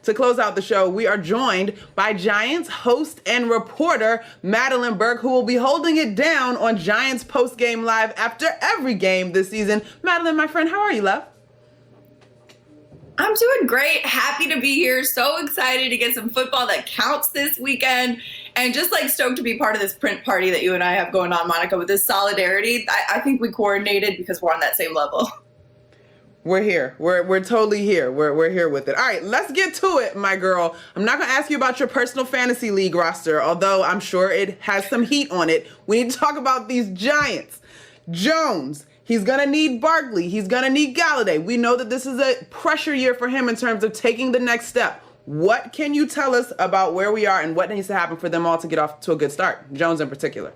To close out the show, we are joined by Giants host and reporter Madelyn Burke, who will be holding it down on Giants Postgame Live after every game this season. Madelyn, my friend, how are you, love? I'm doing great. Happy to be here. So excited to get some football that counts this weekend. And just like stoked to be part of this print party that you and I have going on, Monica, with this solidarity. I think we coordinated because we're on that same level. We're here. We're totally here. We're here with it. All right, let's get to it, my girl. I'm not going to ask you about your personal fantasy league roster, although I'm sure it has some heat on it. We need to talk about these Giants. Jones, he's going to need Barkley. He's going to need Galladay. We know that this is a pressure year for him in terms of taking the next step. What can you tell us about where we are and what needs to happen for them all to get off to a good start, Jones in particular?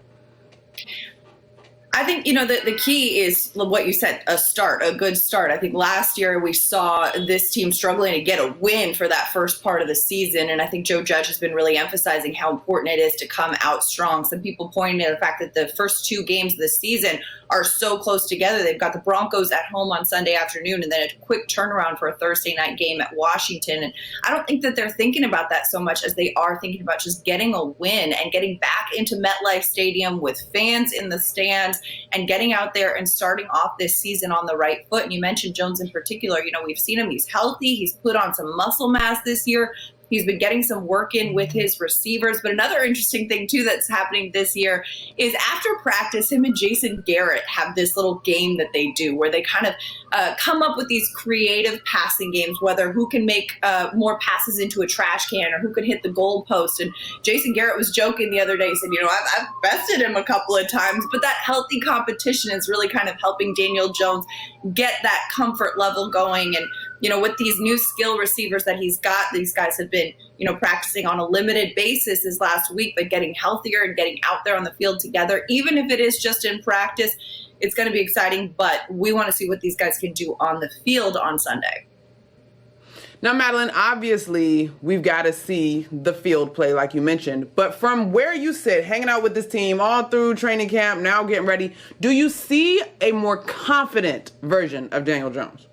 I think, the key is what you said, a good start. I think last year we saw this team struggling to get a win for that first part of the season. And I think Joe Judge has been really emphasizing how important it is to come out strong. Some people pointing to the fact that the first two games of the season are so close together. They've got the Broncos at home on Sunday afternoon and then a quick turnaround for a Thursday night game at Washington. And I don't think that they're thinking about that so much as they are thinking about just getting a win and getting back into MetLife Stadium with fans in the stands and getting out there and starting off this season on the right foot. And you mentioned Jones in particular. We've seen him. He's healthy. He's put on some muscle mass this year. He's been getting some work in with his receivers. But another interesting thing, too, that's happening this year is after practice, him and Jason Garrett have this little game that they do where they kind of come up with these creative passing games, whether who can make more passes into a trash can or who can hit the goal post. And Jason Garrett was joking the other day. He said, I've bested him a couple of times, but that healthy competition is really kind of helping Daniel Jones get that comfort level going. And with these new skill receivers that he's got, these guys have been, practicing on a limited basis this last week, but getting healthier and getting out there on the field together, even if it is just in practice, it's going to be exciting. But we want to see what these guys can do on the field on Sunday. Now, Madelyn, obviously, we've got to see the field play, like you mentioned. But from where you sit, hanging out with this team all through training camp, now getting ready, do you see a more confident version of Daniel Jones?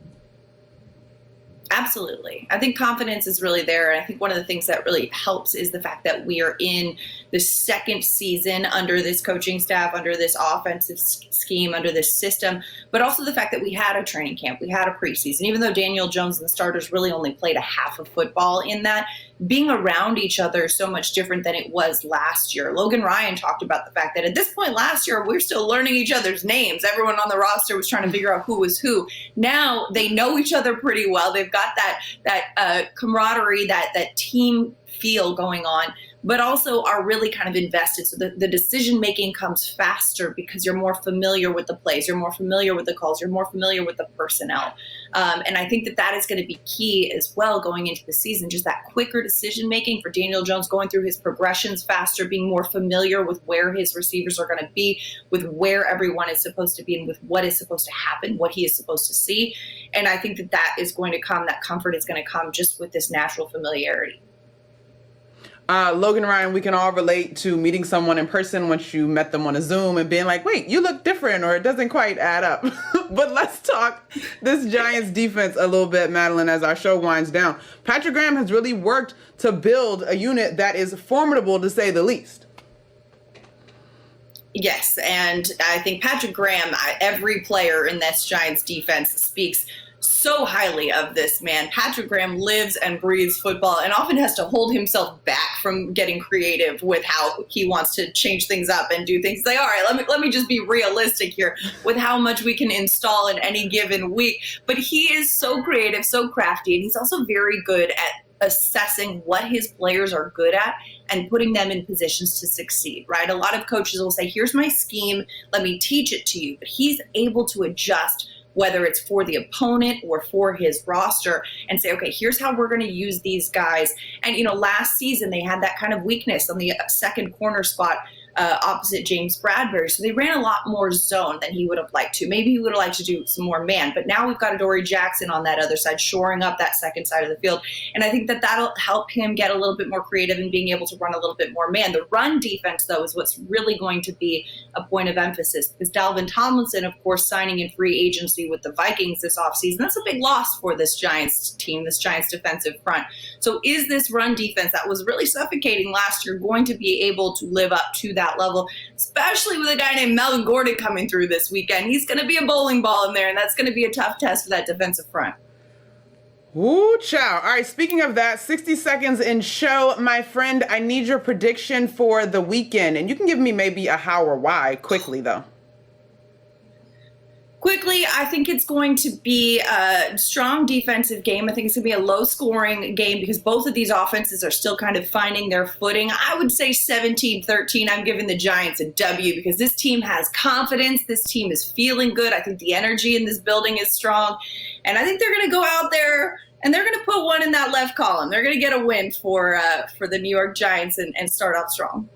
Absolutely. I think confidence is really there. And I think one of the things that really helps is the fact that we are in the second season under this coaching staff, under this offensive scheme, under this system, but also the fact that we had a training camp, we had a preseason. Even though Daniel Jones and the starters really only played a half of football in that, being around each other is so much different than it was last year. Logan Ryan talked about the fact that at this point last year, we're still learning each other's names. Everyone on the roster was trying to figure out who was who. Now they know each other pretty well. They've got that camaraderie, that team feel going on, but also are really kind of invested. So the decision-making comes faster because you're more familiar with the plays, you're more familiar with the calls, you're more familiar with the personnel. And I think that is going to be key as well going into the season, just that quicker decision-making for Daniel Jones, going through his progressions faster, being more familiar with where his receivers are going to be, with where everyone is supposed to be, and with what is supposed to happen, what he is supposed to see. And I think that is going to come, that comfort is going to come just with this natural familiarity. Logan Ryan, we can all relate to meeting someone in person once you met them on a Zoom and being like, wait, you look different, or it doesn't quite add up. But let's talk this Giants defense a little bit, Madelyn, as our show winds down. Patrick Graham has really worked to build a unit that is formidable, to say the least. Yes, and I think Patrick Graham, every player in this Giants defense speaks so highly of this man. Patrick Graham lives and breathes football and often has to hold himself back from getting creative with how he wants to change things up and do things. Like, all right, let me just be realistic here with how much we can install in any given week. But he is so creative, so crafty, and he's also very good at assessing what his players are good at and putting them in positions to succeed, right? A lot of coaches will say, here's my scheme, let me teach it to you. But he's able to adjust, whether it's for the opponent or for his roster, and say, okay, here's how we're going to use these guys. And, last season they had that kind of weakness on the second corner spot opposite James Bradbury. So they ran a lot more zone than he would have liked to. Maybe he would have liked to do some more man. But now we've got Adoree Jackson on that other side, shoring up that second side of the field. And I think that that'll help him get a little bit more creative and being able to run a little bit more man. The run defense, though, is what's really going to be a point of emphasis, because Dalvin Tomlinson, of course, signing in free agency with the Vikings this offseason, that's a big loss for this Giants team, this Giants defensive front. So is this run defense that was really suffocating last year going to be able to live up to that level, especially with a guy named Melvin Gordon coming through this weekend? He's going to be a bowling ball in there, and that's going to be a tough test for that defensive front. Ooh, chow. All right, speaking of that, 60 seconds in show, my friend, I need your prediction for the weekend. And you can give me maybe a how or why quickly, though. Quickly, I think it's going to be a strong defensive game. I think it's going to be a low-scoring game because both of these offenses are still kind of finding their footing. I would say 17-13. I'm giving the Giants a W because this team has confidence. This team is feeling good. I think the energy in this building is strong. And I think they're going to go out there and they're going to put one in that left column. They're going to get a win for the New York Giants and start off strong.